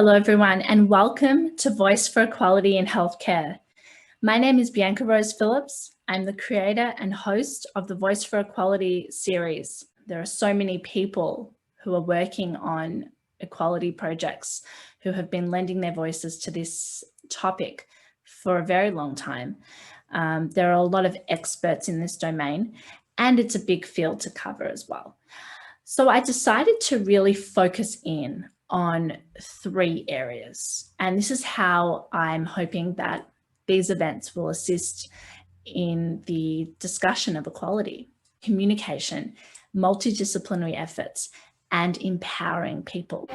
Hello, everyone, and welcome to Voice for Equality in Healthcare. My name is Bianca Phillips. I'm the creator and host of the Voice for Equality series. There are so many people who are working on equality projects who have been lending their voices to this topic for a very long time. There are a lot of experts in this domain, and it's a big field to cover as well. So I decided to really focus in on 3 areas. And this is how I'm hoping that these events will assist in the discussion of equality: communication, multidisciplinary efforts, and empowering people.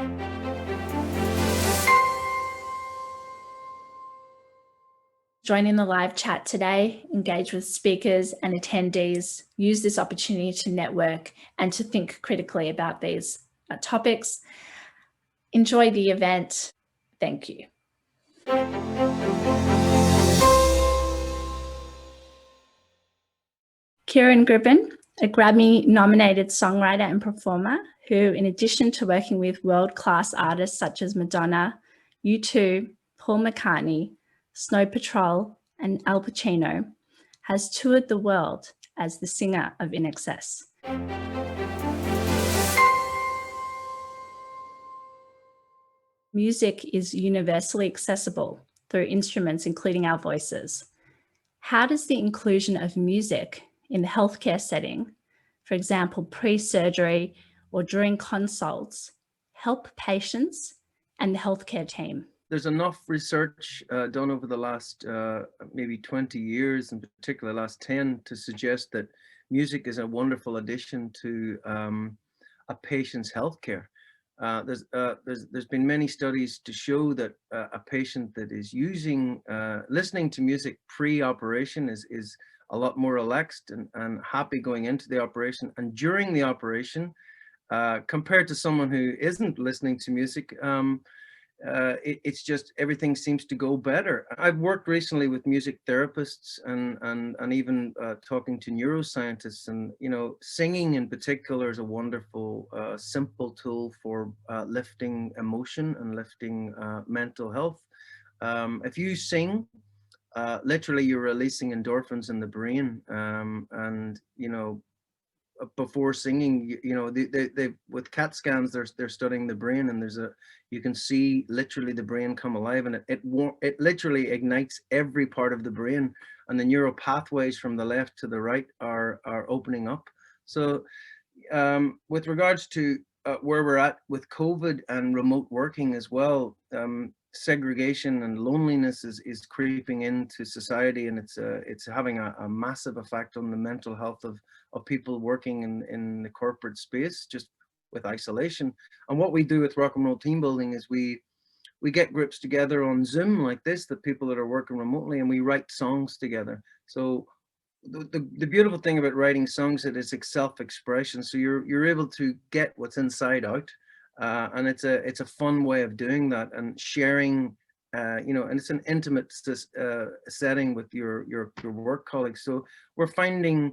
Join in the live chat today, engage with speakers and attendees, use this opportunity to network and to think critically about these topics. Enjoy the event. Thank you. Ciaran Gribbin, a Grammy-nominated songwriter and performer who, in addition to working with world-class artists such as Madonna, U2, Paul McCartney, Snow Patrol, and Al Pacino, has toured the world as the singer of INXS. Music is universally accessible through instruments, including our voices. How does the inclusion of music in the healthcare setting, for example, pre-surgery or during consults, help patients and the healthcare team? There's enough research done over the last maybe 20 years, in particular last 10, to suggest that music is a wonderful addition to a patient's healthcare. There's been many studies to show that a patient that is using listening to music pre-operation is a lot more relaxed and happy going into the operation, and during the operation, compared to someone who isn't listening to music. It's just everything seems to go better. I've worked recently with music therapists and even talking to neuroscientists, and singing in particular is a wonderful simple tool for lifting emotion and lifting mental health. If you sing, literally you're releasing endorphins in the brain, and before singing, they with CAT scans, they're studying the brain, and you can see literally the brain come alive, and it literally ignites every part of the brain, and the neural pathways from the left to the right are opening up. So with regards to where we're at with COVID and remote working as well, segregation and loneliness is creeping into society, and it's having a massive effect on the mental health of people working in the corporate space, just with isolation. And what we do with Rock and Roll Team Building is we get groups together on Zoom like this, the people that are working remotely, and we write songs together. So the beautiful thing about writing songs is it's self-expression. So you're able to get what's inside out, and it's a fun way of doing that and sharing. And it's an intimate setting with your work colleagues. So we're finding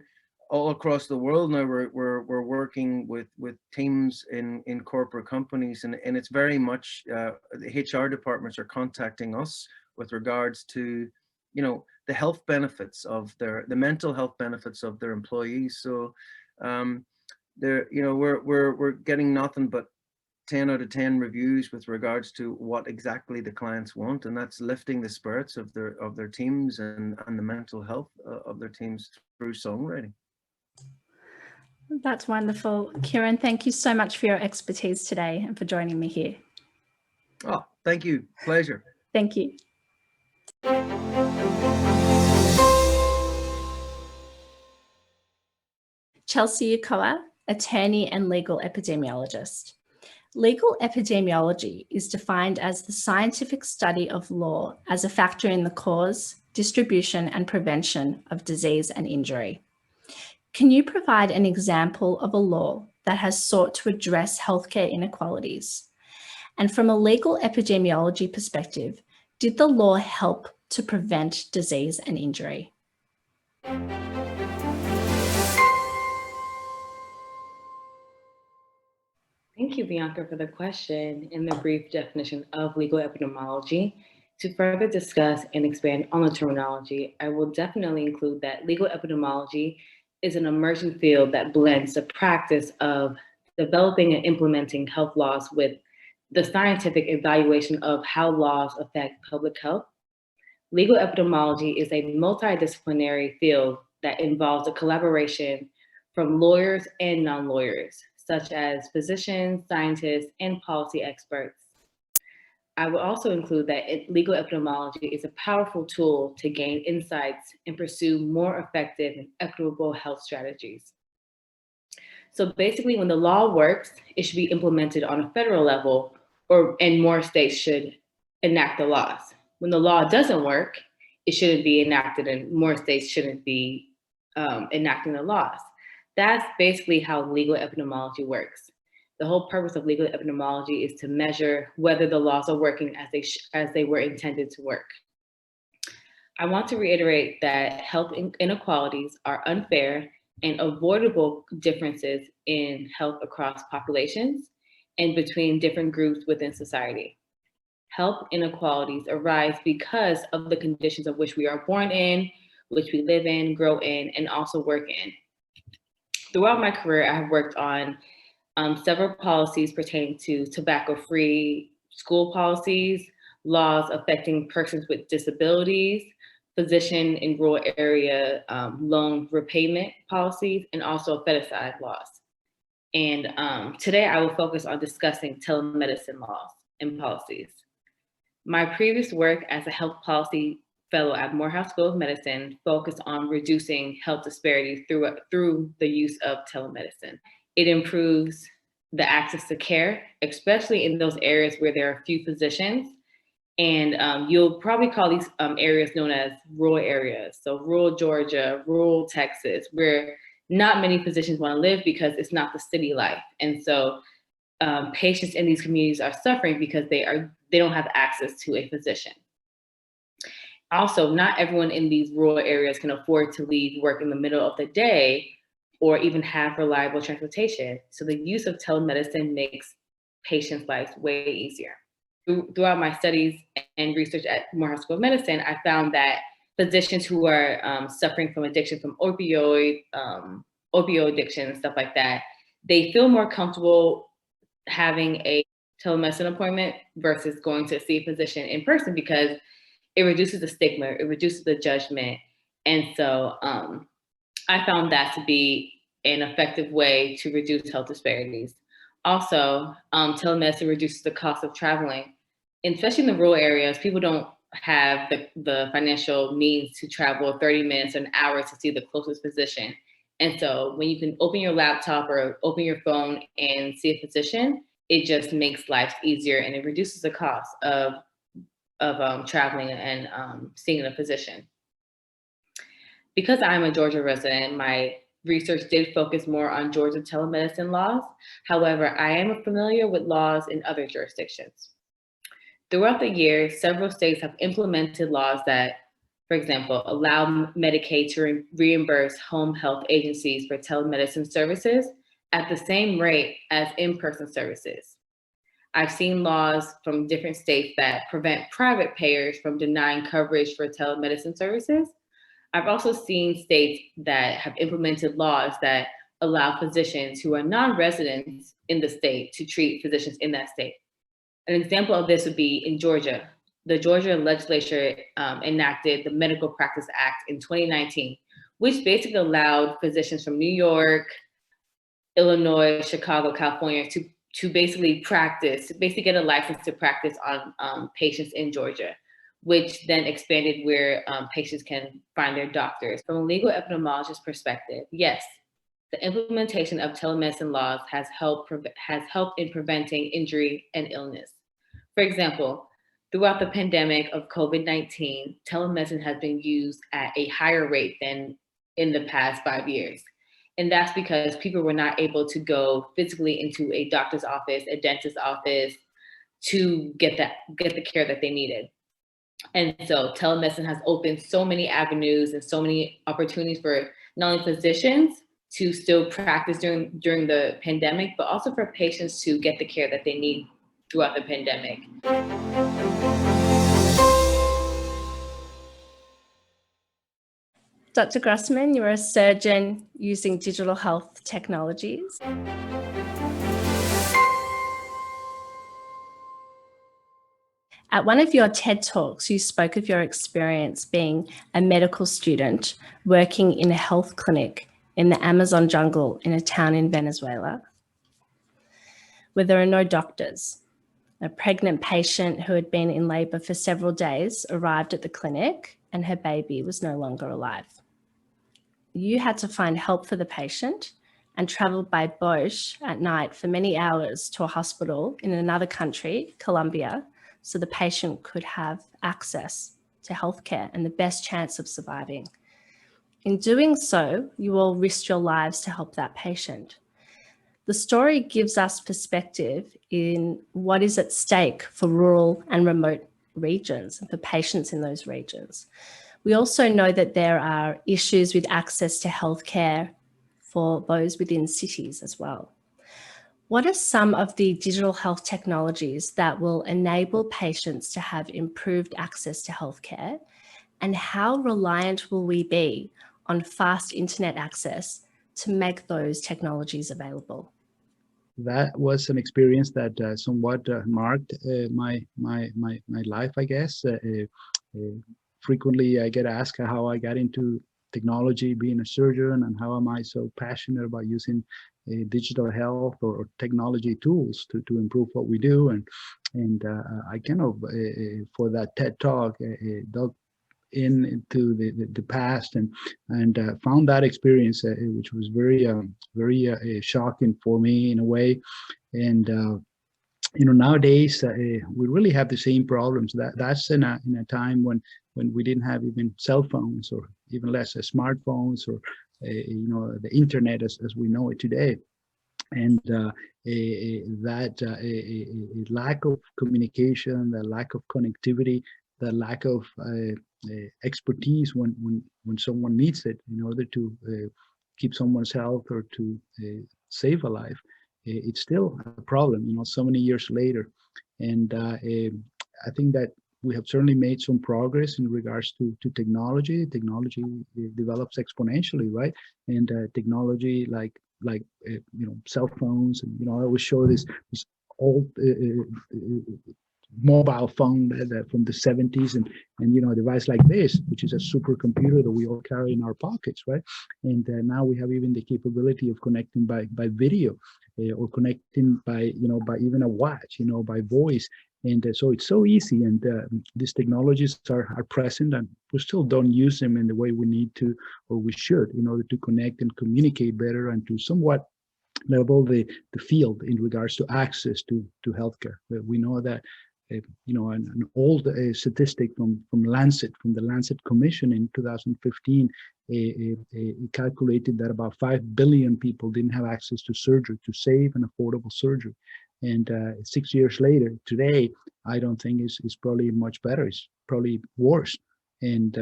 all across the world now we're working with teams in corporate companies, and it's very much the HR departments are contacting us with regards to the health benefits of the mental health benefits of their employees. So we're getting nothing but 10 out of 10 reviews with regards to what exactly the clients want, and that's lifting the spirits of their teams and the mental health of their teams through songwriting. That's wonderful. Ciaran, thank you so much for your expertise today and for joining me here. Oh, thank you. Pleasure. Thank you. Chelsea Ukoha, attorney and legal epidemiologist. Legal epidemiology is defined as the scientific study of law as a factor in the cause, distribution, and prevention of disease and injury. Can you provide an example of a law that has sought to address healthcare inequalities? And from a legal epidemiology perspective, did the law help to prevent disease and injury? Thank you, Bianca, for the question and the brief definition of legal epidemiology. To further discuss and expand on the terminology, I will definitely include that legal epidemiology is an emerging field that blends the practice of developing and implementing health laws with the scientific evaluation of how laws affect public health. Legal epidemiology is a multidisciplinary field that involves a collaboration from lawyers and non-lawyers, such as physicians, scientists, and policy experts. I would also include that legal epidemiology is a powerful tool to gain insights and pursue more effective and equitable health strategies. So basically, when the law works, it should be implemented on a federal level, and more states should enact the laws. When the law doesn't work, it shouldn't be enacted, and more states shouldn't be enacting the laws. That's basically how legal epidemiology works. The whole purpose of legal epidemiology is to measure whether the laws are working as they were intended to work. I want to reiterate that health inequalities are unfair and avoidable differences in health across populations and between different groups within society. Health inequalities arise because of the conditions of which we are born in, which we live in, grow in, and also work in. Throughout my career, I have worked on several policies pertaining to tobacco-free school policies, laws affecting persons with disabilities, physician in rural area loan repayment policies, and also feticide laws. And today I will focus on discussing telemedicine laws and policies. My previous work as a health policy fellow at Morehouse School of Medicine focused on reducing health disparities through the use of telemedicine. It improves the access to care, especially in those areas where there are few physicians. And you'll probably call these areas known as rural areas. So rural Georgia, rural Texas, where not many physicians want to live because it's not the city life. And so patients in these communities are suffering because they don't have access to a physician. Also, not everyone in these rural areas can afford to leave work in the middle of the day or even have reliable transportation. So the use of telemedicine makes patients' lives way easier. Throughout my studies and research at Morehouse School of Medicine, I found that physicians who are suffering from addiction from opioid addiction and stuff like that, they feel more comfortable having a telemedicine appointment versus going to see a physician in person because it reduces the stigma, it reduces the judgment. And so I found that to be an effective way to reduce health disparities. Also, telemedicine reduces the cost of traveling, and especially in the rural areas. People don't have the financial means to travel 30 minutes or an hour to see the closest physician. And so when you can open your laptop or open your phone and see a physician, it just makes life easier and it reduces the cost of traveling and seeing a physician. Because I'm a Georgia resident, my research did focus more on Georgia telemedicine laws. However, I am familiar with laws in other jurisdictions. Throughout the years, several states have implemented laws that, for example, allow Medicaid to reimburse home health agencies for telemedicine services at the same rate as in-person services. I've seen laws from different states that prevent private payers from denying coverage for telemedicine services. I've also seen states that have implemented laws that allow physicians who are non-residents in the state to treat physicians in that state. An example of this would be in Georgia. The Georgia legislature enacted the Medical Practice Act in 2019, which basically allowed physicians from New York, Illinois, Chicago, California to basically get a license to practice on patients in Georgia, which then expanded where patients can find their doctors. From a legal epidemiologist perspective, yes, the implementation of telemedicine laws has helped in preventing injury and illness. For example, throughout the pandemic of COVID-19, telemedicine has been used at a higher rate than in the past 5 years. And that's because people were not able to go physically into a doctor's office, a dentist's office to get the care that they needed. And so telemedicine has opened so many avenues and so many opportunities for not only physicians to still practice during the pandemic, but also for patients to get the care that they need throughout the pandemic. Dr. Grossmann, you're a surgeon using digital health technologies. At one of your TED Talks, you spoke of your experience being a medical student working in a health clinic in the Amazon jungle in a town in Venezuela, where there are no doctors. A pregnant patient who had been in labour for several days arrived at the clinic and her baby was no longer alive. You had to find help for the patient and travelled by Bashe at night for many hours to a hospital in another country, Colombia, so the patient could have access to healthcare and the best chance of surviving. In doing so, you all risked your lives to help that patient. The story gives us perspective in what is at stake for rural and remote regions and for patients in those regions. We also know that there are issues with access to healthcare for those within cities as well. What are some of the digital health technologies that will enable patients to have improved access to healthcare? And how reliant will we be on fast internet access to make those technologies available? That was an experience that somewhat marked my life, I guess. Frequently, I get asked how I got into technology, being a surgeon, and how am I so passionate about using digital health or technology tools to improve what we do. And I kind of, for that TED Talk, dug into the past and found that experience, which was very shocking for me in a way. And nowadays we really have the same problems. That's in a time when we didn't have even cell phones or even less smartphones or the internet as we know it today. And that lack of communication, the lack of connectivity, the lack of expertise when someone needs it in order to keep someone's health or to save a life, it's still a problem, so many years later. And I think that we have certainly made some progress in regards to technology. Technology develops exponentially, right? And technology like cell phones, and I always show this old mobile phone that from the 70s, and a device like this, which is a supercomputer that we all carry in our pockets, right? And now we have even the capability of connecting by video, or connecting by by even a watch, by voice. And so it's so easy, and these technologies are present, and we still don't use them in the way we need to or we should in order to connect and communicate better and to somewhat level the field in regards to access to healthcare. We know that an old statistic from the Lancet Commission in 2015 calculated that about 5 billion people didn't have access to surgery, to safe and affordable surgery. And 6 years later, today, I don't think it's probably much better. It's probably worse. And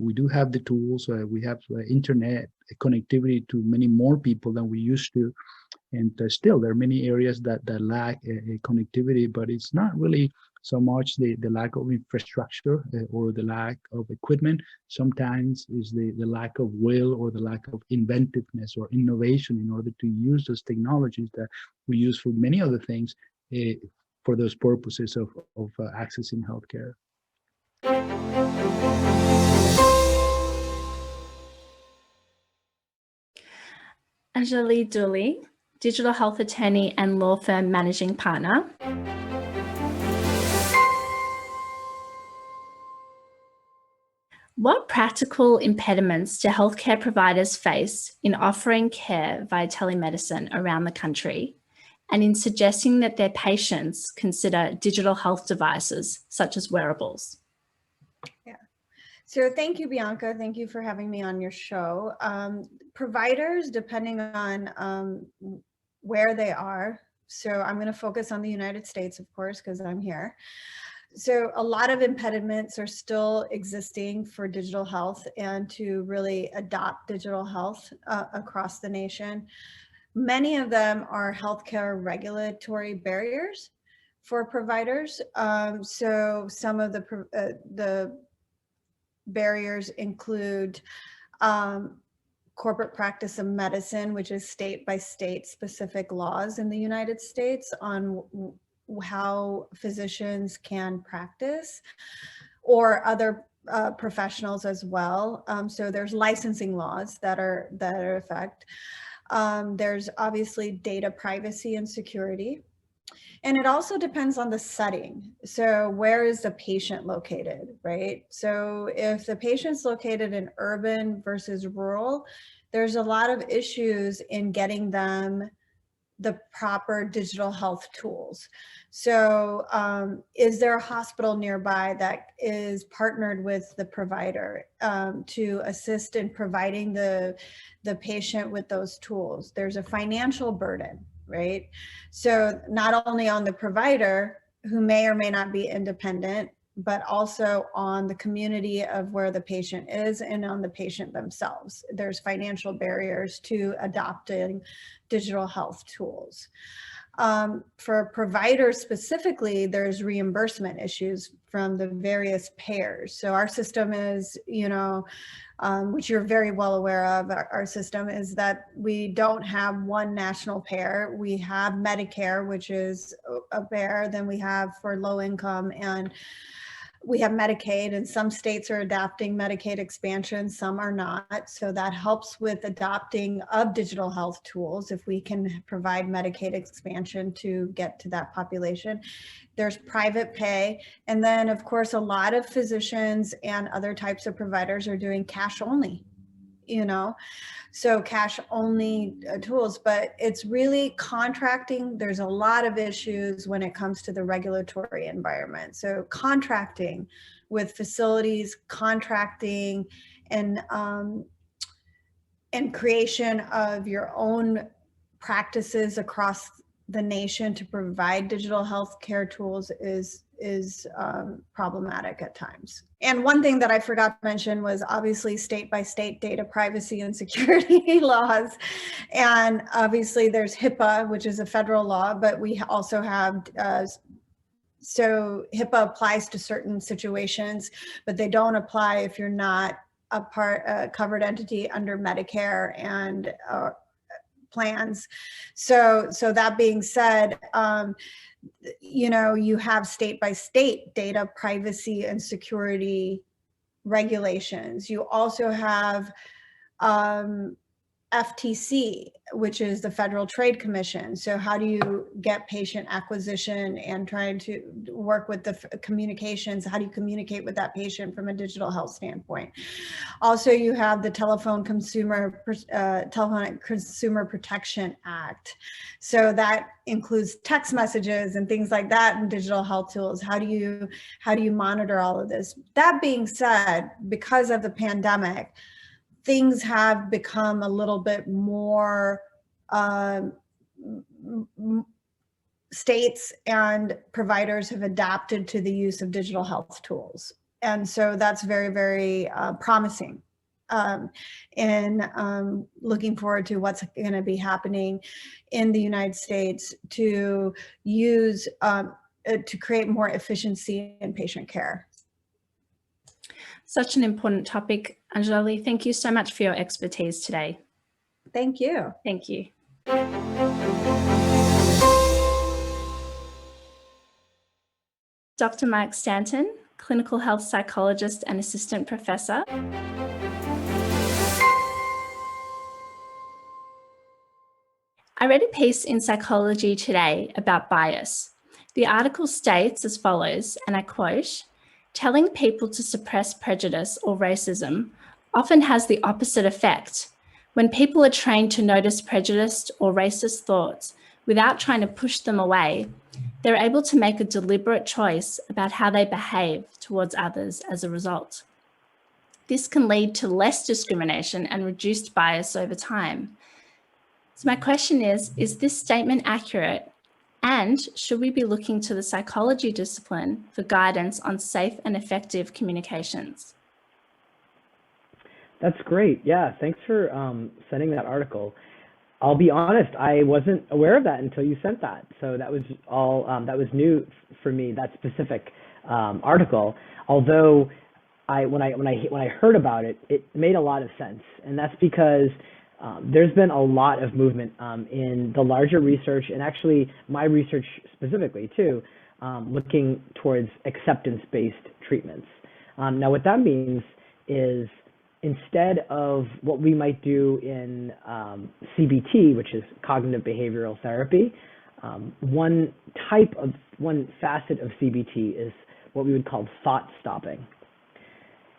we do have the tools. We have internet connectivity to many more people than we used to. And still, there are many areas that lack connectivity, but it's not really so much the lack of infrastructure or the lack of equipment. Sometimes is the lack of will or the lack of inventiveness or innovation in order to use those technologies that we use for many other things for those purposes of accessing healthcare. Anjali Dooley, digital health attorney and law firm managing partner. What practical impediments do healthcare providers face in offering care via telemedicine around the country and in suggesting that their patients consider digital health devices such as wearables? Yeah. So thank you, Bianca. Thank you for having me on your show. Providers, depending on where they are, so I'm going to focus on the United States, of course, because I'm here. So a lot of impediments are still existing for digital health and to really adopt digital health across the nation. Many of them are healthcare regulatory barriers for providers. So some of the barriers include corporate practice of medicine, which is state by state specific laws in the United States on how physicians can practice, or other professionals as well. So there's licensing laws that are affect. There's obviously data privacy and security. And it also depends on the setting. So where is the patient located, right? So if the patient's located in urban versus rural, there's a lot of issues in getting them the proper digital health tools. So is there a hospital nearby that is partnered with the provider to assist in providing the patient with those tools? There's a financial burden, right? So not only on the provider, who may or may not be independent, but also on the community of where the patient is and on the patient themselves. There's financial barriers to adopting digital health tools. For providers specifically, there's reimbursement issues from the various payers. So our system is, which you're very well aware of, our system is that we don't have one national payer. We have Medicare, which is a payer, then we have for low income, and we have Medicaid, and some states are adopting Medicaid expansion, some are not. So that helps with adopting of digital health tools if we can provide Medicaid expansion to get to that population. There's private pay. And then of course, a lot of physicians and other types of providers are doing cash only, so cash only tools, but it's really contracting. There's a lot of issues when it comes to the regulatory environment. So contracting with facilities, contracting and creation of your own practices across the nation to provide digital health care tools is problematic at times. And one thing that I forgot to mention was obviously state by state data privacy and security laws. And obviously there's HIPAA, which is a federal law, but we also have, so HIPAA applies to certain situations, but they don't apply if you're not a covered entity under Medicare and plans. So that being said, you have state by state data privacy and security regulations. You also have FTC, which is the Federal Trade Commission. So how do you get patient acquisition and trying to work with the communications? How do you communicate with that patient from a digital health standpoint? Also, you have the Telephone Consumer Protection Act. So that includes text messages and things like that and digital health tools. How do you monitor all of this? That being said, because of the pandemic, things have become a little bit more, states and providers have adapted to the use of digital health tools. And so that's very, very promising. And looking forward to what's going to be happening in the United States to use, to create more efficiency in patient care. Such an important topic, Anjali. Thank you so much for your expertise today. Thank you. Thank you. Dr. Mike Stanton, clinical health psychologist and assistant professor. I read a piece in Psychology Today about bias. The article states as follows, and I quote, "Telling people to suppress prejudice or racism often has the opposite effect. When people are trained to notice prejudiced or racist thoughts without trying to push them away, they're able to make a deliberate choice about how they behave towards others as a result. This can lead to less discrimination and reduced bias over time." So my question is this statement accurate? And should we be looking to the psychology discipline for guidance on safe and effective communications? That's great. Yeah, thanks for sending that article. I'll be honest, I wasn't aware of that until you sent that. So that was all, that was new for me, that specific article. Although when I heard about it, it made a lot of sense. And that's because there's been a lot of movement in the larger research, and actually my research specifically too, looking towards acceptance-based treatments. Now what that means is, instead of what we might do in CBT, which is cognitive behavioral therapy, one facet of CBT is what we would call thought stopping.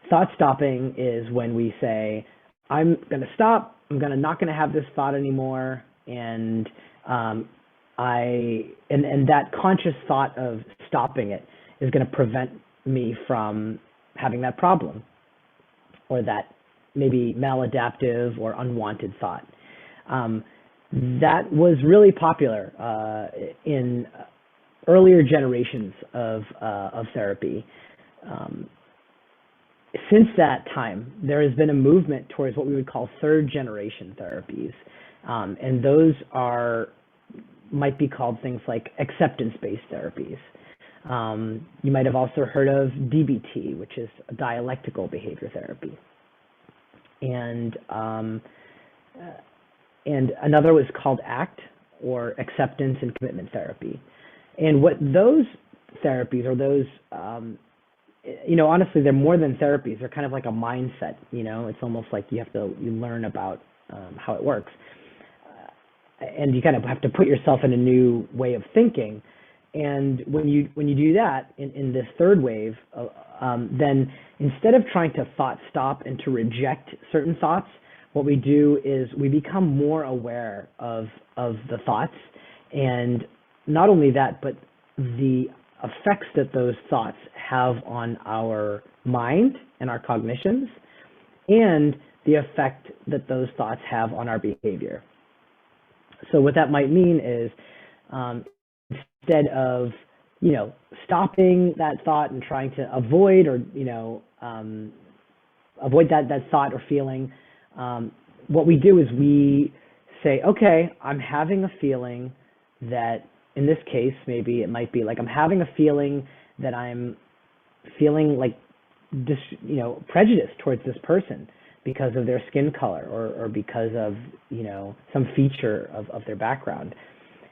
Thought stopping is when we say, I'm going to stop, I'm not going to have this thought anymore, and that conscious thought of stopping it is going to prevent me from having that problem, or that maybe maladaptive or unwanted thought. That was really popular in earlier generations of therapy. Since that time, there has been a movement towards what we would call third generation therapies. And those might be called things like acceptance-based therapies. You might have also heard of DBT, which is dialectical behavior therapy. And another was called ACT, or acceptance and commitment therapy. And what those therapies, or those, honestly, they're more than therapies. They're kind of like a mindset. It's almost like you learn about how it works, and you kind of have to put yourself in a new way of thinking. And when you do that in this third wave, then instead of trying to thought stop and to reject certain thoughts, what we do is we become more aware of the thoughts, and not only that, but the effects that those thoughts have on our mind and our cognitions, and the effect that those thoughts have on our behavior. So what that might mean is, instead of stopping that thought and trying to avoid or avoid that thought or feeling, what we do is we say, okay, I'm having a feeling that, in this case, maybe it might be like, I'm having a feeling that I'm feeling like prejudice towards this person because of their skin color, or because of some feature of their background.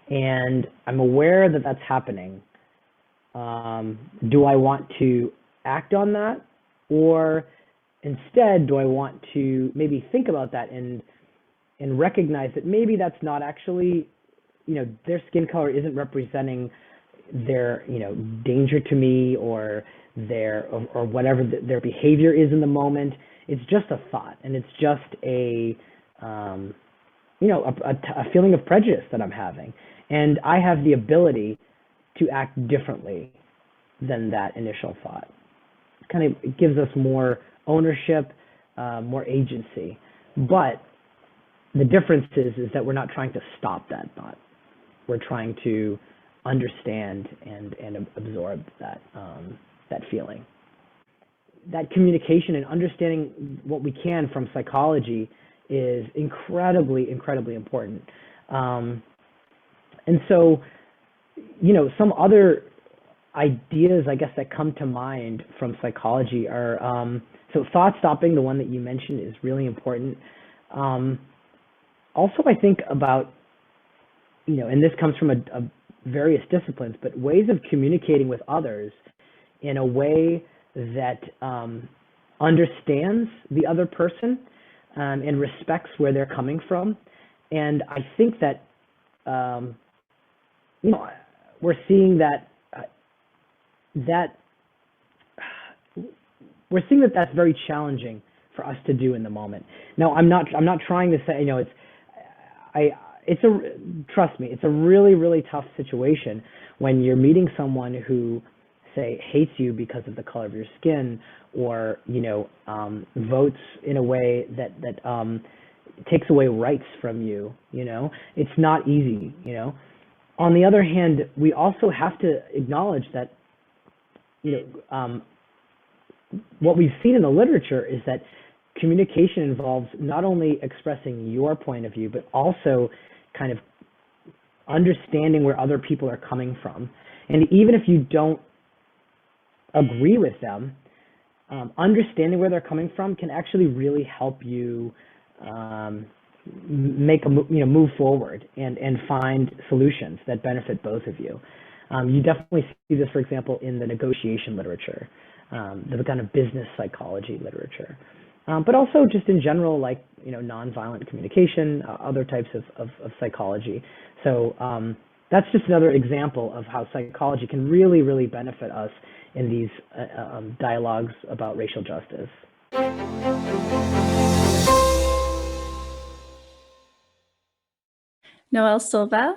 And I'm aware that that's happening. Do I want to act on that? Or instead, do I want to maybe think about that and recognize that maybe that's not actually, their skin color isn't representing their, danger to me, or or whatever their behavior is in the moment. It's just a thought, and it's just a feeling of prejudice that I'm having. And I have the ability to act differently than that initial thought. It gives us more ownership, more agency. But the difference is that we're not trying to stop that thought. We're trying to understand and absorb that feeling. That communication and understanding what we can from psychology is incredibly, incredibly important. And so, some other ideas, I guess, that come to mind from psychology are, so thought stopping, the one that you mentioned, is really important. Also, I think about, and this comes from various disciplines, but ways of communicating with others in a way that understands the other person and respects where they're coming from. And I think that, we're seeing that that's very challenging for us to do in the moment. Now, I'm not trying to say, trust me, it's a really, really tough situation when you're meeting someone who, say, hates you because of the color of your skin, or votes in a way that takes away rights from you. It's not easy. On the other hand, we also have to acknowledge that, what we've seen in the literature is that communication involves not only expressing your point of view, but also kind of understanding where other people are coming from. And even if you don't agree with them, understanding where they're coming from can actually really help you move forward and find solutions that benefit both of you. You definitely see this, for example, in the negotiation literature, the kind of business psychology literature, but also just in general, like, nonviolent communication, other types of psychology. So that's just another example of how psychology can really, really benefit us in these dialogues about racial justice. Noel Silva,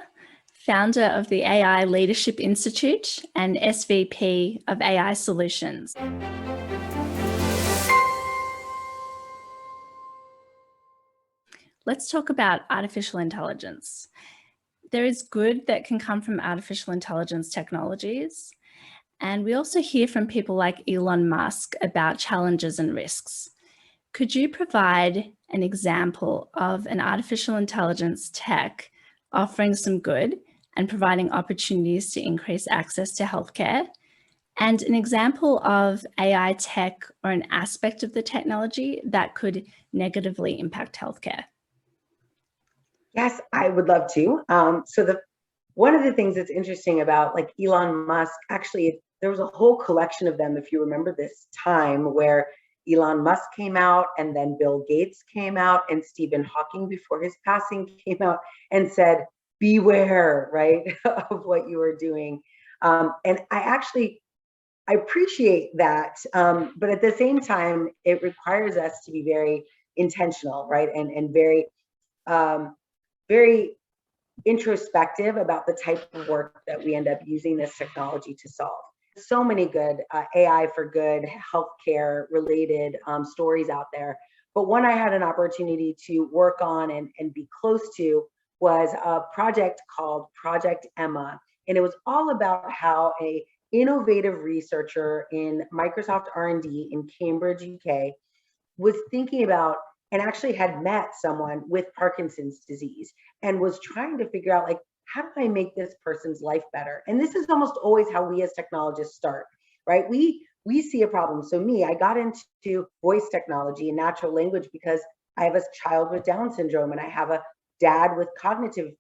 founder of the AI Leadership Institute and SVP of AI Solutions. Let's talk about artificial intelligence. There is good that can come from artificial intelligence technologies. And we also hear from people like Elon Musk about challenges and risks. Could you provide an example of an artificial intelligence tech offering some good and providing opportunities to increase access to healthcare, and an example of AI tech or an aspect of the technology that could negatively impact healthcare? Yes, I would love to. One of the things that's interesting about like Elon Musk, actually, there was a whole collection of them, if you remember this time, where Elon Musk came out, and then Bill Gates came out, and Stephen Hawking before his passing came out and said, beware, right, of what you are doing. And I appreciate that, but at the same time, it requires us to be very intentional, right, and very, very introspective about the type of work that we end up using this technology to solve. So many good AI for good, healthcare related stories out there. But one I had an opportunity to work on and be close to was a project called Project Emma. And it was all about how a innovative researcher in Microsoft R&D in Cambridge, UK, was thinking about and actually had met someone with Parkinson's disease and was trying to figure out, like, how do I make this person's life better? And this is almost always how we as technologists start, right? We see a problem. So I got into voice technology and natural language because I have a child with Down syndrome and I have a dad with cognitive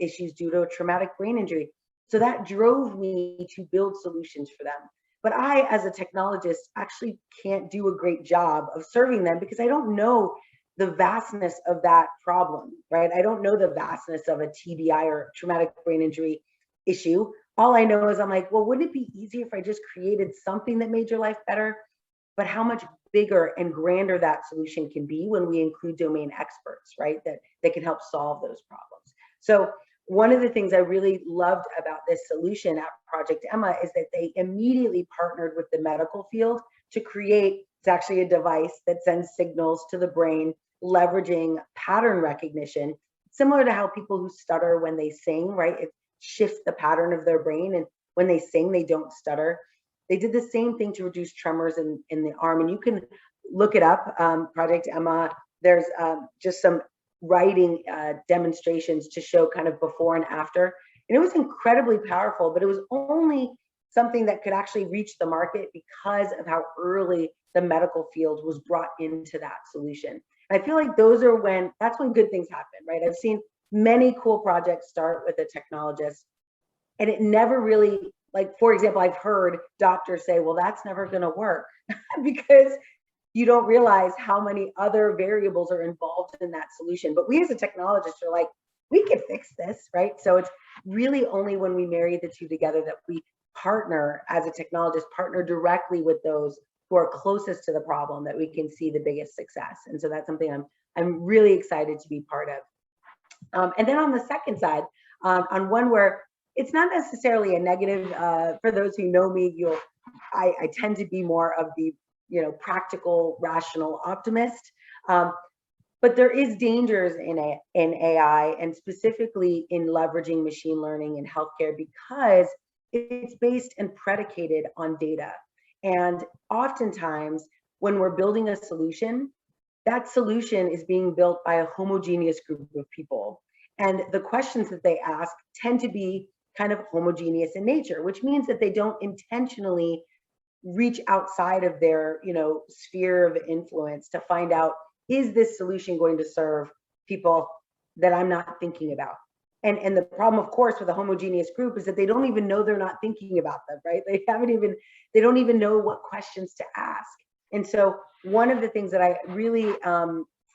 issues due to a traumatic brain injury. So that drove me to build solutions for them. But I, as a technologist, actually can't do a great job of serving them because I don't know the vastness of that problem, right? I don't know the vastness of a TBI or traumatic brain injury issue. All I know is I'm like, well, wouldn't it be easier if I just created something that made your life better? But how much bigger and grander that solution can be when we include domain experts, right? That can help solve those problems. So one of the things I really loved about this solution at Project Emma is that they immediately partnered with the medical field to create, it's actually a device that sends signals to the brain, leveraging pattern recognition, similar to how people who stutter when they sing, right? It shifts the pattern of their brain, and when they sing, they don't stutter. They did the same thing to reduce tremors in the arm, and you can look it up, Project Emma. There's just some writing demonstrations to show kind of before and after. And it was incredibly powerful, but it was only something that could actually reach the market because of how early the medical field was brought into that solution. And I feel like that's when good things happen, right? I've seen many cool projects start with a technologist, and it never really, like, for example, I've heard doctors say, well, that's never gonna work because you don't realize how many other variables are involved in that solution. But we as a technologist are like, we can fix this, right? So it's really only when we marry the two together that we partner as a technologist, partner directly with those who are closest to the problem, that we can see the biggest success. And so that's something I'm really excited to be part of. And then on the second side, on one where it's not necessarily a negative, for those who know me, I tend to be more of the practical, rational optimist. But there is dangers in AI, and specifically in leveraging machine learning in healthcare, because it's based and predicated on data. And oftentimes when we're building a solution, that solution is being built by a homogeneous group of people. And the questions that they ask tend to be kind of homogeneous in nature, which means that they don't intentionally reach outside of their, sphere of influence to find out, is this solution going to serve people that I'm not thinking about? And the problem, of course, with a homogeneous group is that they don't even know they're not thinking about them, right? They don't even know what questions to ask. And so one of the things that I really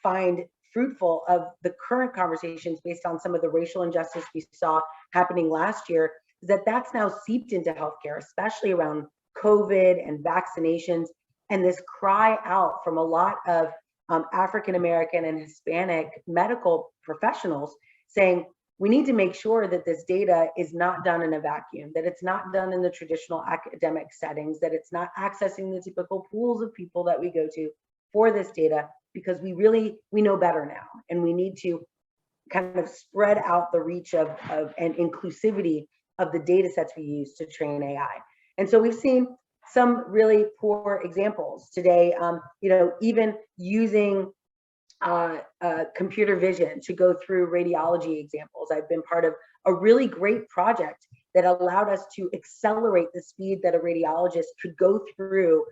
find fruitful of the current conversations based on some of the racial injustice we saw happening last year is that that's now seeped into healthcare, especially around COVID and vaccinations, and this cry out from a lot of African-American and Hispanic medical professionals saying, we need to make sure that this data is not done in a vacuum, that it's not done in the traditional academic settings, that it's not accessing the typical pools of people that we go to for this data, because we know better now, and we need to kind of spread out the reach of and inclusivity of the data sets we use to train AI. And so we've seen some really poor examples today, even using computer vision to go through radiology examples. I've been part of a really great project that allowed us to accelerate the speed that a radiologist could go through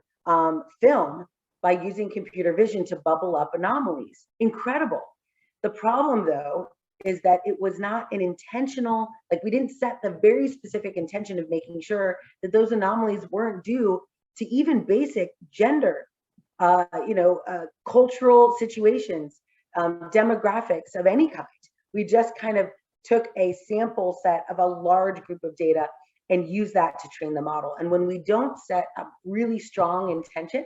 film by using computer vision to bubble up anomalies. Incredible. The problem, though, is that it was not an intentional, we didn't set the very specific intention of making sure that those anomalies weren't due to even basic gender, cultural situations, demographics of any kind. We just kind of took a sample set of a large group of data and used that to train the model. And when we don't set a really strong intention,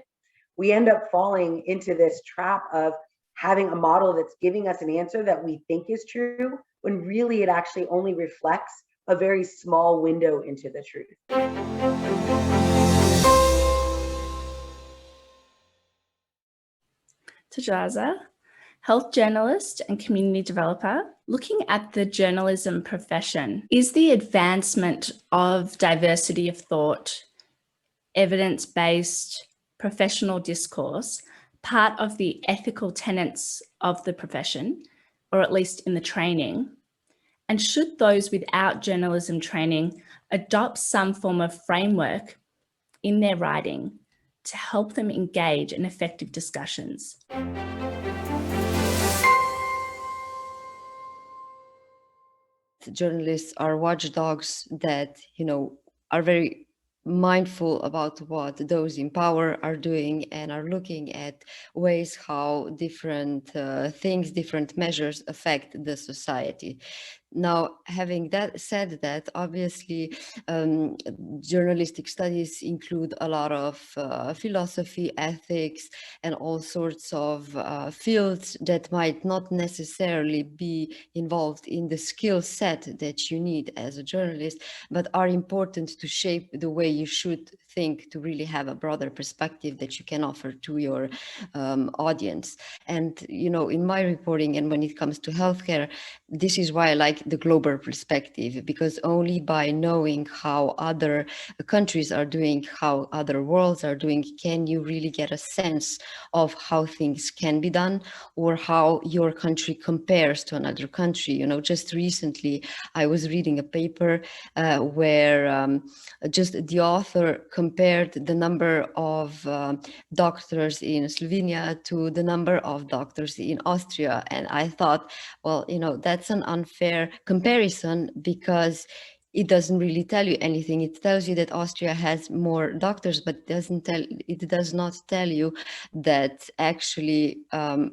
we end up falling into this trap of having a model that's giving us an answer that we think is true, when really it actually only reflects a very small window into the truth. Tajaza, health journalist and community developer, looking at the journalism profession, is the advancement of diversity of thought, evidence-based professional discourse part of the ethical tenets of the profession, or at least in the training? And should those without journalism training adopt some form of framework in their writing to help them engage in effective discussions? Journalists are watchdogs that, are very mindful about what those in power are doing and are looking at ways how different things, different measures affect the society. Now, having said that, obviously, journalistic studies include a lot of philosophy, ethics, and all sorts of fields that might not necessarily be involved in the skill set that you need as a journalist, but are important to shape the way you should think to really have a broader perspective that you can offer to your audience. And, in my reporting and when it comes to healthcare, this is why I like the global perspective, because only by knowing how other countries are doing, how other worlds are doing, can you really get a sense of how things can be done or how your country compares to another country. Just recently I was reading a paper where just the author compared the number of doctors in Slovenia to the number of doctors in Austria. And I thought, well, that's an unfair comparison, because it doesn't really tell you anything. It tells you that Austria has more doctors, but it does not tell you that actually the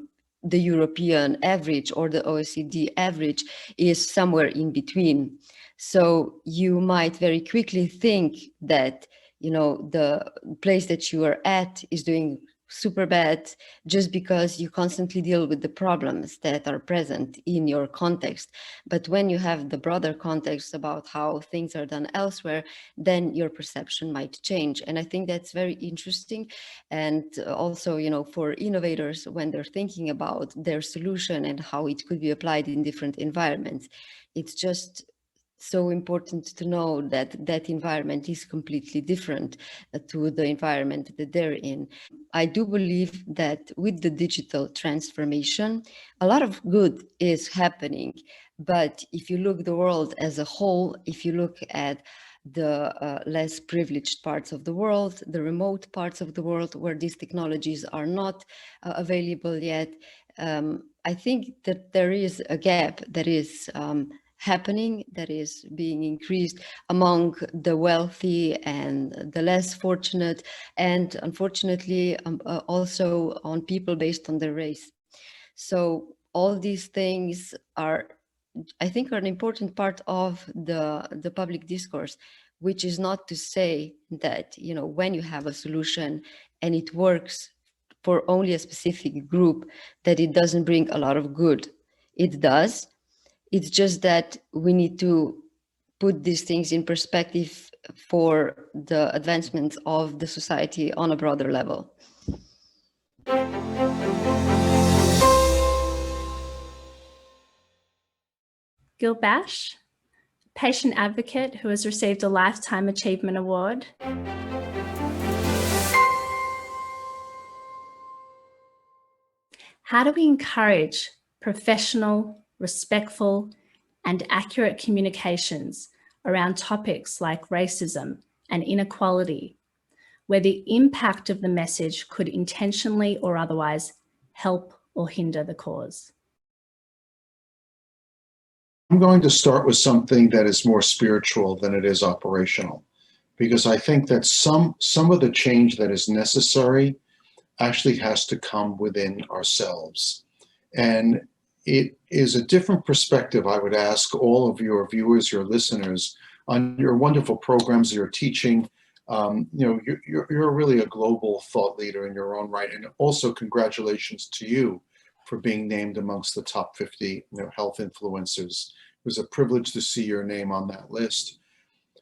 European average or the OECD average is somewhere in between. So you might very quickly think that the place that you are at is doing super bad just because you constantly deal with the problems that are present in your context. But when you have the broader context about how things are done elsewhere, then your perception might change. And I think that's very interesting. And also, you know, for innovators, when they're thinking about their solution and how it could be applied in different environments, it's just so important to know that that environment is completely different to the environment that they're in. I do believe that with the digital transformation, a lot of good is happening. But if you look the world as a whole, if you look at the less privileged parts of the world, the remote parts of the world where these technologies are not available yet, I think that there is a gap that is happening, that is being increased among the wealthy and the less fortunate, and unfortunately also on people based on their race. So all these things are, I think, are an important part of the public discourse, which is not to say that, you know, when you have a solution and it works for only a specific group, that it doesn't bring a lot of good. It does. It's just that we need to put these things in perspective for the advancement of the society on a broader level. Gil Bashe, patient advocate who has received a Lifetime Achievement Award. How do we encourage professional, respectful, and accurate communications around topics like racism and inequality, where the impact of the message could intentionally or otherwise help or hinder the cause? I'm going to start with something that is more spiritual than it is operational, because I think that some of the change that is necessary actually has to come within ourselves. And it is a different perspective, I would ask all of your viewers, your listeners, on your wonderful programs you're teaching. You know, you're really a global thought leader in your own right. And also congratulations to you for being named amongst the top 50 health influencers. It was a privilege to see your name on that list.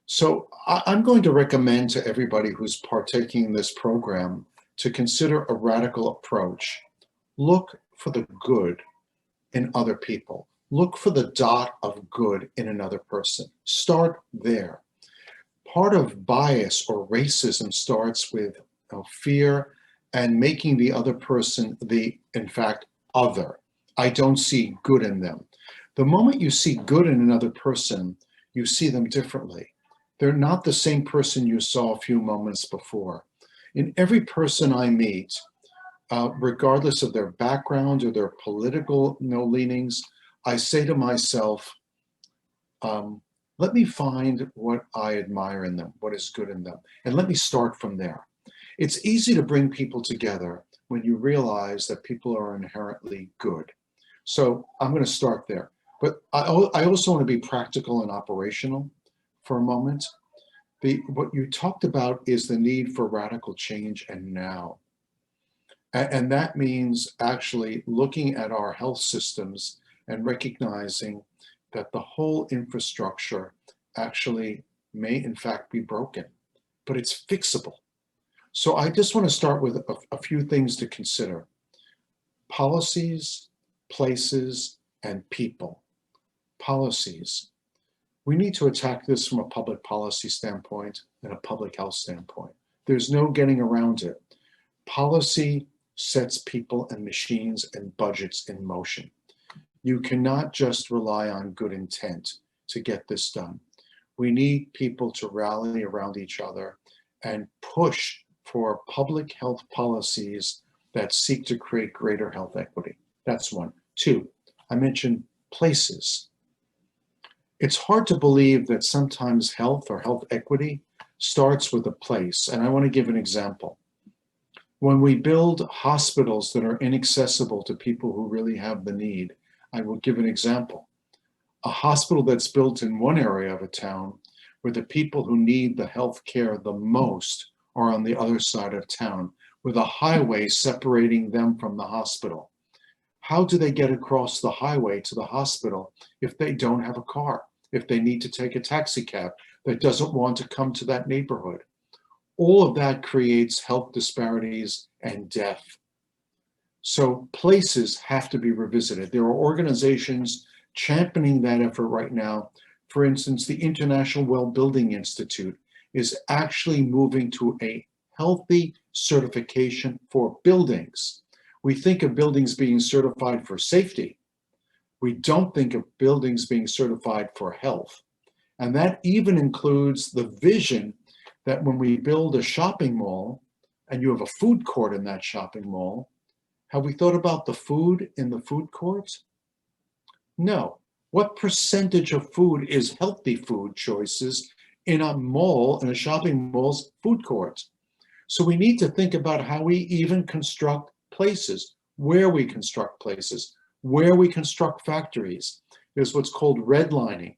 So I'm going to recommend to everybody who's partaking in this program to consider a radical approach. Look for the good in other people. Look for the dot of good in another person. Start there. Part of bias or racism starts with fear and making the other person the, in fact, other. I don't see good in them. The moment you see good in another person, you see them differently. They're not the same person you saw a few moments before. In every person I meet, regardless of their background or their political leanings, I say to myself, let me find what I admire in them, what is good in them, and let me start from there. It's easy to bring people together when you realize that people are inherently good. So I'm going to start there. But I also want to be practical and operational for a moment. What you talked about is the need for radical change and now. And that means actually looking at our health systems and recognizing that the whole infrastructure actually may in fact be broken, but it's fixable. So I just want to start with a few things to consider. Policies, places, and people. Policies. We need to attack this from a public policy standpoint and a public health standpoint. There's no getting around it. Policy sets people and machines and budgets in motion. You cannot just rely on good intent to get this done. We need people to rally around each other and push for public health policies that seek to create greater health equity. That's one. Two, I mentioned places. It's hard to believe that sometimes health or health equity starts with a place. And I want to give an example. When we build hospitals that are inaccessible to people who really have the need, I will give an example. A hospital that's built in one area of a town where the people who need the health care the most are on the other side of town with a highway separating them from the hospital. How do they get across the highway to the hospital if they don't have a car, if they need to take a taxi cab that doesn't want to come to that neighborhood? All of that creates health disparities and death. So places have to be revisited. There are organizations championing that effort right now. For instance, the International Well Building Institute is actually moving to a healthy certification for buildings. We think of buildings being certified for safety. We don't think of buildings being certified for health. And that even includes the vision that when we build a shopping mall and you have a food court in that shopping mall, have we thought about the food in the food court? No. What percentage of food is healthy food choices in a mall, in a shopping mall's food court? So we need to think about how we even construct places, where we construct places, where we construct factories. There's what's called redlining.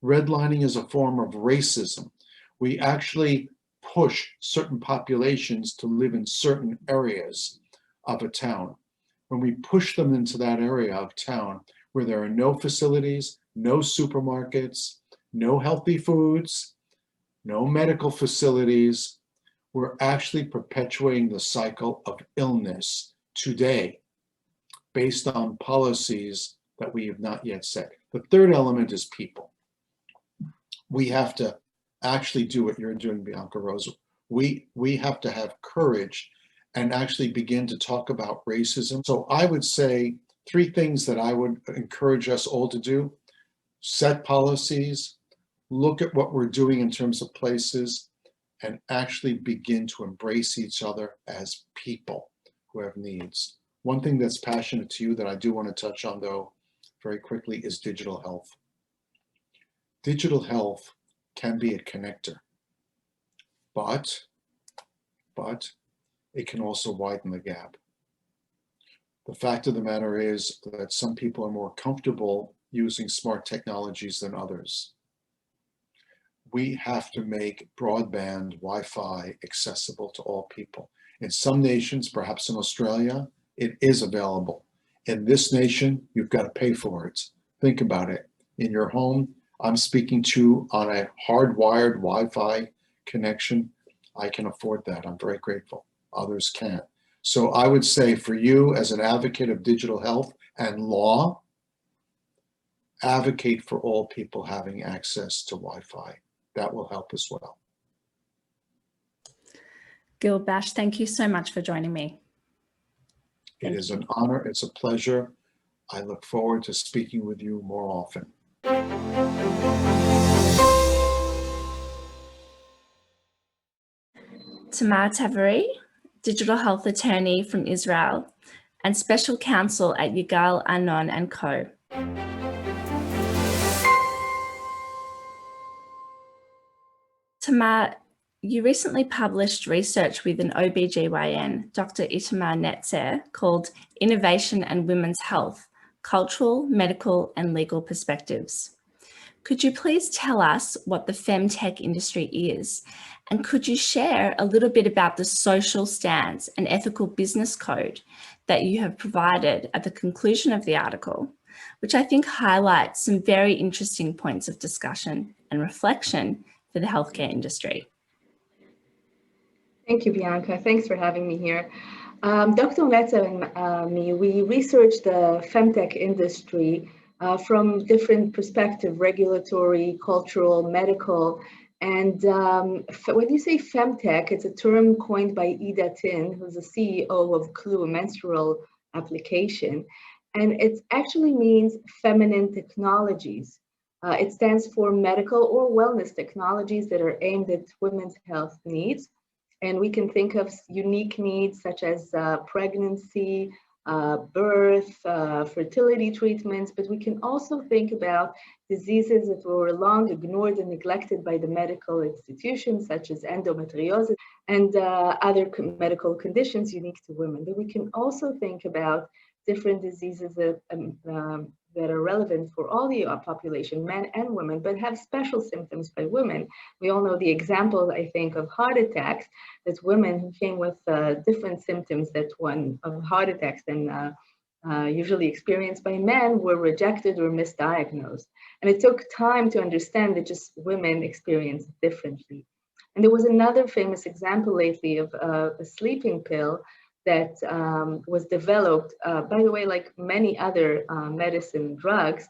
Redlining is a form of racism. We actually push certain populations to live in certain areas of a town. When we push them into that area of town where there are no facilities, no supermarkets, no healthy foods, no medical facilities, we're actually perpetuating the cycle of illness today based on policies that we have not yet set. The third element is people. We have to actually do what you're doing, Bianca Rose. We have to have courage and actually begin to talk about racism. So I would say 3 things that I would encourage us all to do: set policies, look at what we're doing in terms of places, and actually begin to embrace each other as people who have needs. One thing that's passionate to you that I do want to touch on, though, very quickly, is digital health. Digital health can be a connector, but it can also widen the gap. The fact of the matter is that some people are more comfortable using smart technologies than others. We have to make broadband Wi-Fi accessible to all people. In some nations, perhaps in Australia, it is available. In this nation, you've got to pay for it. Think about it. In your home, I'm speaking to you on a hardwired Wi-Fi connection. I can afford that. I'm very grateful. Others can't. So I would say for you as an advocate of digital health and law, advocate for all people having access to Wi-Fi. That will help as well. Gil, Bashe, thank you so much for joining me. It is an honor. It's a pleasure. I look forward to speaking with you more often. Tamar Taveri, digital health attorney from Israel and special counsel at Yigal Anon and Co. Tamar, you recently published research with an OBGYN, Dr. Itamar Netzer, called Innovation and Women's Health, Cultural, Medical and Legal Perspectives. Could you please tell us what the femtech industry is? And could you share a little bit about the social stance and ethical business code that you have provided at the conclusion of the article, which I think highlights some very interesting points of discussion and reflection for the healthcare industry? Thank you, Bianca. Thanks for having me here. Dr. Netzer and me, we researched the femtech industry from different perspectives: regulatory, cultural, medical. And when you say femtech, it's a term coined by Ida Tin, who's the CEO of Clue, a menstrual application. And it actually means feminine technologies. It stands for medical or wellness technologies that are aimed at women's health needs. And we can think of unique needs such as pregnancy, birth, fertility treatments, but we can also think about diseases that were long ignored and neglected by the medical institutions, such as endometriosis and other medical conditions unique to women. But we can also think about different diseases that that are relevant for all the population, men and women, but have special symptoms by women. We all know the example, I think, of heart attacks, that women who came with different symptoms that one of heart attacks than usually experienced by men were rejected or misdiagnosed. And it took time to understand that just women experience it differently. And there was another famous example lately of a sleeping pill that was developed, by the way, like many other medicine drugs,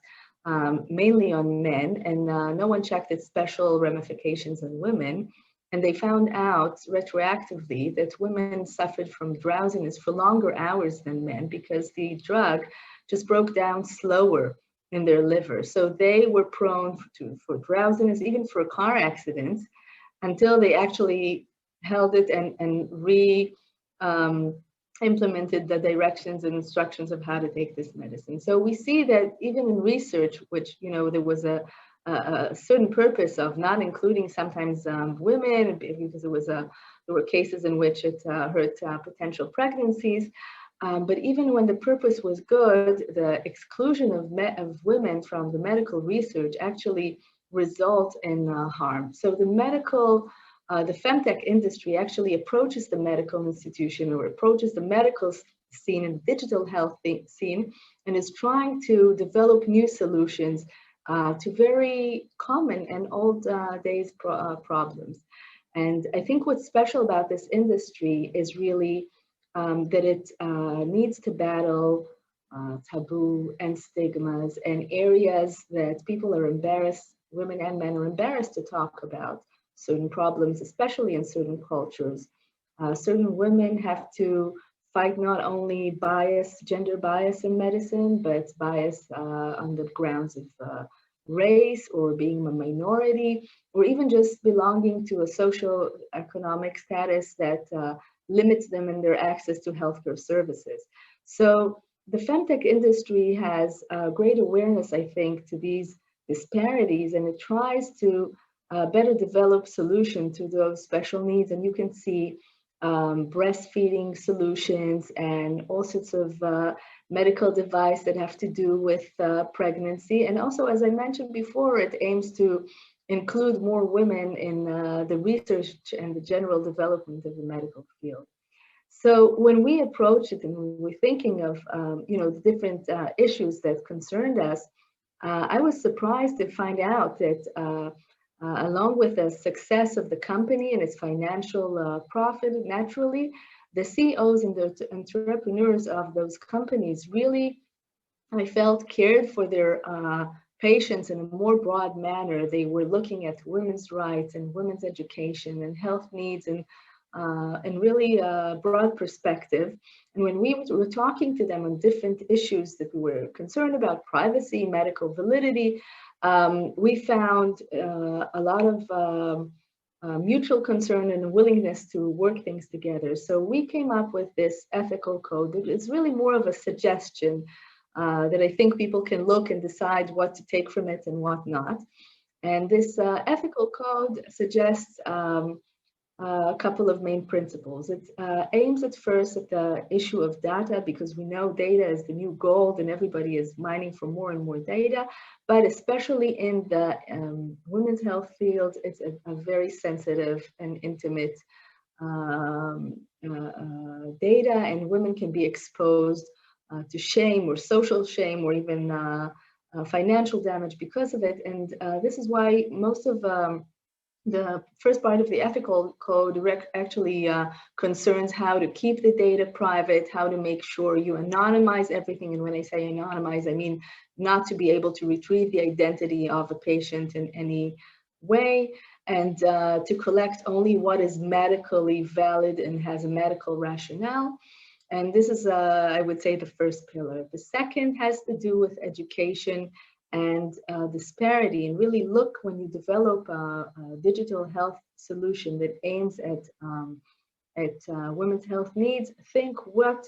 mainly on men, and no one checked its special ramifications on women. And they found out retroactively that women suffered from drowsiness for longer hours than men because the drug just broke down slower in their liver. So they were prone for drowsiness, even for car accidents, until they actually held it and implemented the directions and instructions of how to take this medicine. So we see that even in research, which, you know, there was a certain purpose of not including sometimes women, because there were cases in which it hurt potential pregnancies. But even when the purpose was good, the exclusion of women from the medical research actually result in harm. So the femtech industry actually approaches the medical institution or approaches the medical scene and digital health scene and is trying to develop new solutions to very common and old days problems. And I think what's special about this industry is really that it needs to battle taboo and stigmas and areas that people are embarrassed, women and men are embarrassed to talk about certain problems, especially in certain cultures. Certain women have to fight not only gender bias in medicine, but bias on the grounds of race or being a minority, or even just belonging to a social economic status that limits them in their access to healthcare services. So the femtech industry has great awareness, I think, to these disparities, and it tries to better develop solutions to those special needs. And you can see breastfeeding solutions and all sorts of medical devices that have to do with pregnancy. And also, as I mentioned before, it aims to include more women in the research and the general development of the medical field. So when we approach it and we're thinking of the different issues that concerned us, I was surprised to find out that along with the success of the company and its financial profit, naturally, the CEOs and the entrepreneurs of those companies really, I felt, cared for their patients in a more broad manner. They were looking at women's rights and women's education and health needs and really a broad perspective. And when we were talking to them on different issues that we were concerned about, privacy, medical validity, we found a lot of mutual concern and a willingness to work things together. So we came up with this ethical code that is really more of a suggestion that I think people can look and decide what to take from it and what not. And this ethical code suggests a couple of main principles. It aims at first at the issue of data, because we know data is the new gold and everybody is mining for more and more data, but especially in the women's health field, it's a very sensitive and intimate data, and women can be exposed to shame or social shame or even financial damage because of it. And this is why most of the first part of the ethical code actually concerns how to keep the data private, how to make sure you anonymize everything. And when I say anonymize, I mean not to be able to retrieve the identity of a patient in any way, and to collect only what is medically valid and has a medical rationale. And this is, I would say, the first pillar. The second has to do with education and disparity, and really look, when you develop a digital health solution that aims at women's health needs, think what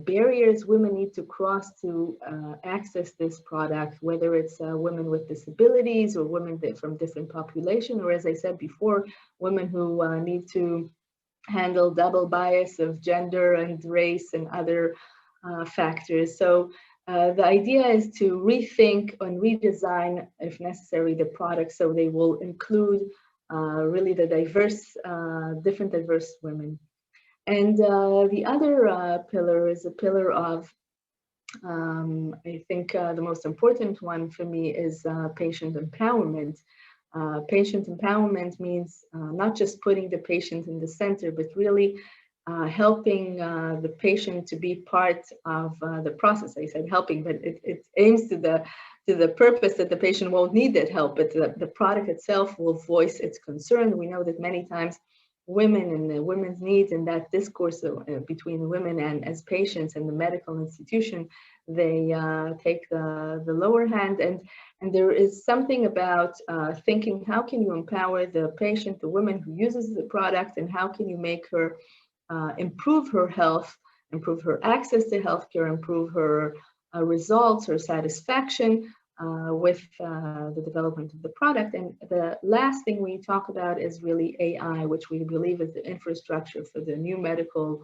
barriers women need to cross to access this product, whether it's women with disabilities or women from different population, or as I said before, women who need to handle double bias of gender and race and other factors. So The idea is to rethink and redesign, if necessary, the product so they will include really the different diverse women. And the other pillar is a pillar of, I think the most important one for me is patient empowerment. Patient empowerment means not just putting the patient in the center, but really helping the patient to be part of the process. I said helping, but it aims to the purpose that the patient won't need that help, but the product itself will voice its concern. We know that many times women and the women's needs and that discourse between women and as patients in the medical institution, they take the lower hand. And there is something about thinking, how can you empower the patient, the woman who uses the product, and how can you make her improve her health, improve her access to healthcare, improve her results, her satisfaction with the development of the product. And the last thing we talk about is really AI, which we believe is the infrastructure for the new medical,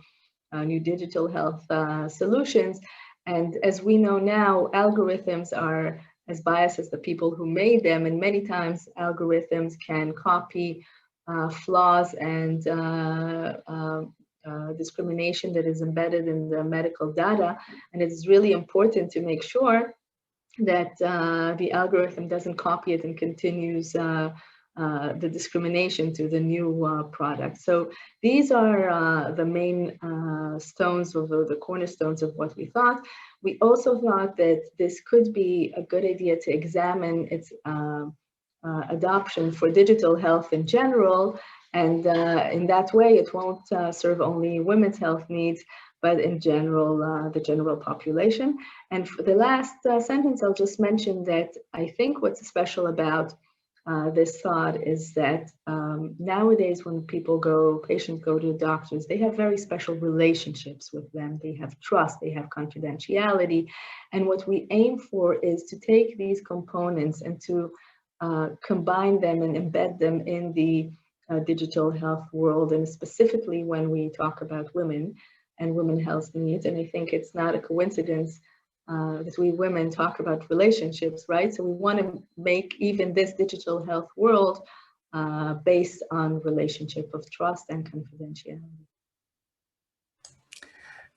new digital health solutions. And as we know now, algorithms are as biased as the people who made them, and many times algorithms can copy flaws and discrimination that is embedded in the medical data. And it is really important to make sure that the algorithm doesn't copy it and continues the discrimination to the new product. So these are the main stones, or the cornerstones of what we thought. We also thought that this could be a good idea to examine its adoption for digital health in general. And in that way, it won't serve only women's health needs, but in general, the general population. And for the last sentence, I'll just mention that I think what's special about this thought is that nowadays when patients go to doctors, they have very special relationships with them. They have trust, they have confidentiality. And what we aim for is to take these components and to combine them and embed them in the digital health world, and specifically when we talk about women and women health needs. And I think it's not a coincidence that we women talk about relationships, right? So we want to make even this digital health world based on relationship of trust and confidentiality.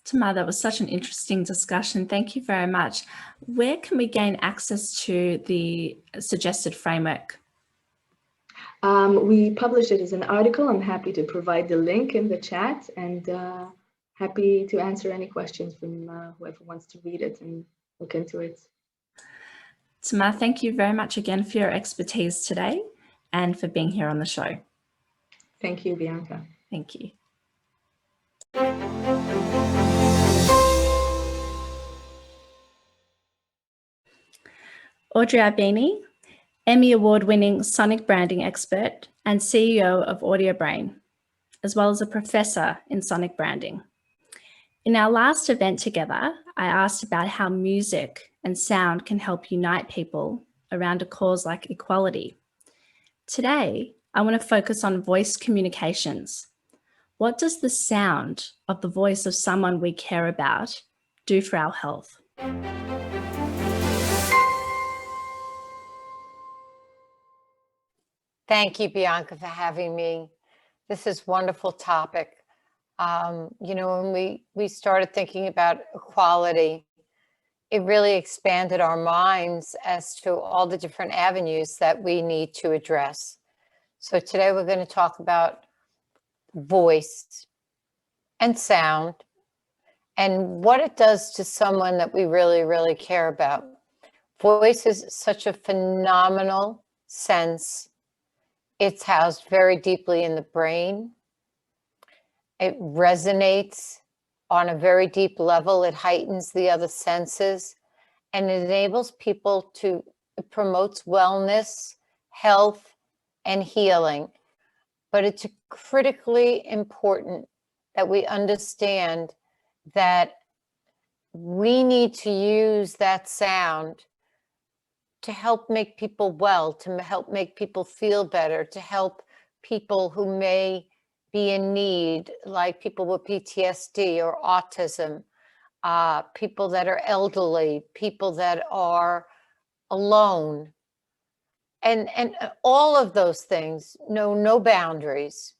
Tamar, that was such an interesting discussion. Thank you very much. Where can we gain access to the suggested framework? We published it as an article. I'm happy to provide the link in the chat, and happy to answer any questions from whoever wants to read it and look into it. Tamar, thank you very much again for your expertise today and for being here on the show. Thank you, Bianca. Thank you. Audrey Arbeeny, Emmy Award-winning sonic branding expert and CEO of Audiobrain, as well as a professor in sonic branding. In our last event together, I asked about how music and sound can help unite people around a cause like equality. Today, I want to focus on voice communications. What does the sound of the voice of someone we care about do for our health? Thank you, Bianca, for having me. This is a wonderful topic. You know, when we started thinking about equality, it really expanded our minds as to all the different avenues that we need to address. So today we're going to talk about voice and sound and what it does to someone that we really, really care about. Voice is such a phenomenal sense. It's housed very deeply in the brain. It resonates on a very deep level. It heightens the other senses, and it enables people to, it promotes wellness, health, and healing. But it's critically important that we understand that we need to use that sound to help make people well, to help make people feel better, to help people who may be in need, like people with PTSD or autism, people that are elderly, people that are alone, and all of those things know no boundaries.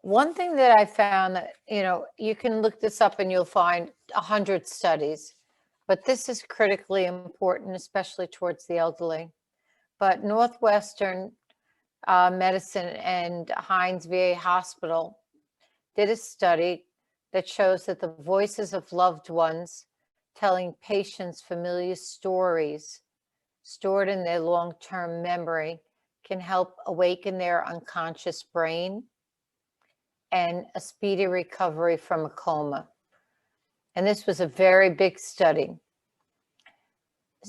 One thing that I found that, you can look this up and you'll find 100 studies, but this is critically important, especially towards the elderly. But Northwestern Medicine and Hines VA Hospital did a study that shows that the voices of loved ones telling patients familiar stories stored in their long-term memory can help awaken their unconscious brain and a speedy recovery from a coma. And this was a very big study.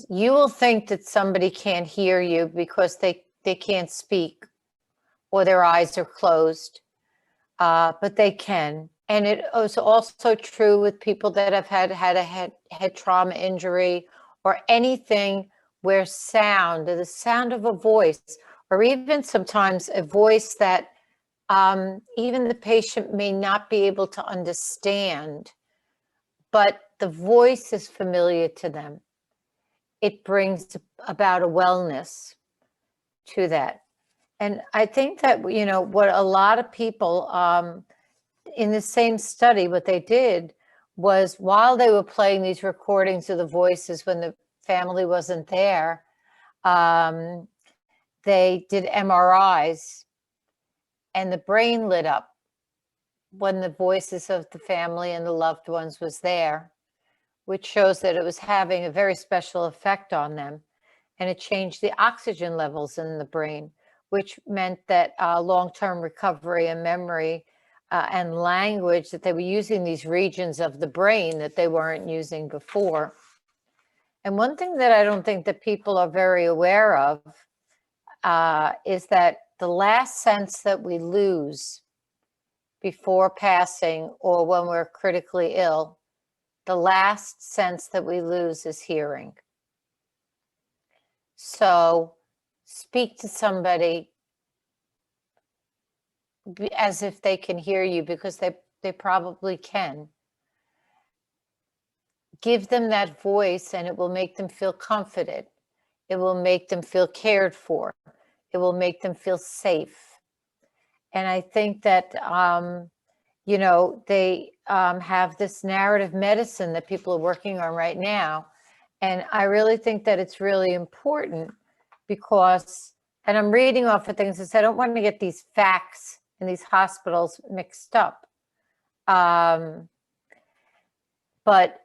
You will think that somebody can't hear you because they can't speak or their eyes are closed, but they can. And it is also true with people that have had a head trauma injury or anything where sound, the sound of a voice, or even sometimes a voice that even the patient may not be able to understand, but the voice is familiar to them. It brings about a wellness to that. And I think that, what a lot of people in the same study, what they did was while they were playing these recordings of the voices when the family wasn't there, they did MRIs and the brain lit up when the voices of the family and the loved ones was there, which shows that it was having a very special effect on them. And it changed the oxygen levels in the brain, which meant that long-term recovery and memory and language, that they were using these regions of the brain that they weren't using before. And one thing that I don't think that people are very aware of is that the last sense that we lose before passing or when we're critically ill, the last sense that we lose is hearing. So speak to somebody as if they can hear you, because they probably can. Give them that voice and it will make them feel comforted. It will make them feel cared for. It will make them feel safe. And I think that, they have this narrative medicine that people are working on right now. And I really think that it's really important because, and I'm reading off of things that say, I don't want to get these facts in these hospitals mixed up. But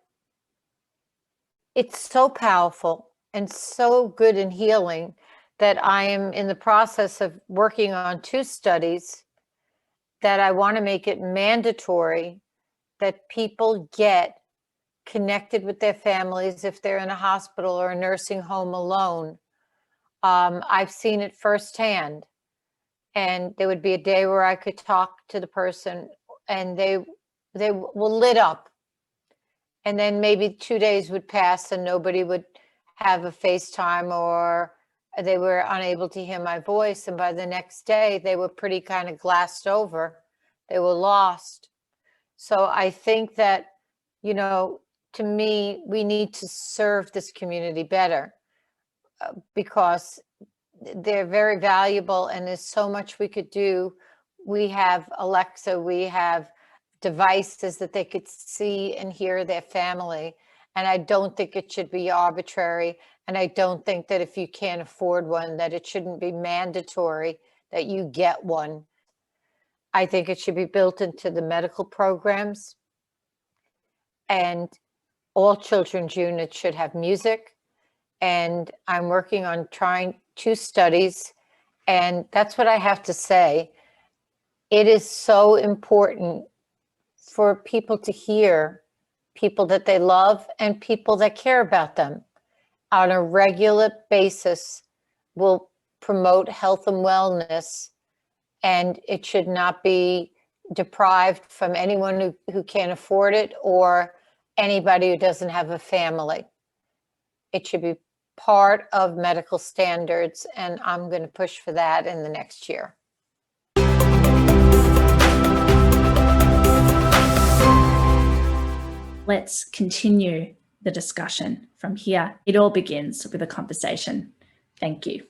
it's so powerful and so good in healing that I am in the process of working on 2 studies that I want to make it mandatory that people get connected with their families if they're in a hospital or a nursing home alone. I've seen it firsthand. And there would be a day where I could talk to the person and they were lit up. And then maybe 2 days would pass and nobody would have a FaceTime, or they were unable to hear my voice. And by the next day, they were pretty kind of glassed over. They were lost. So I think that, to me, we need to serve this community better because they're very valuable and there's so much we could do. We have Alexa, we have devices that they could see and hear their family. And I don't think it should be arbitrary. And I don't think that if you can't afford one, that it shouldn't be mandatory that you get one. I think it should be built into the medical programs. And all children's units should have music. And I'm working on trying 2 studies. And that's what I have to say. It is so important for people to hear people that they love and people that care about them on a regular basis. Will promote health and wellness, and it should not be deprived from anyone who can't afford it or anybody who doesn't have a family. It should be part of medical standards, and I'm going to push for that in the next year. Let's continue the discussion from here. It all begins with a conversation. Thank you.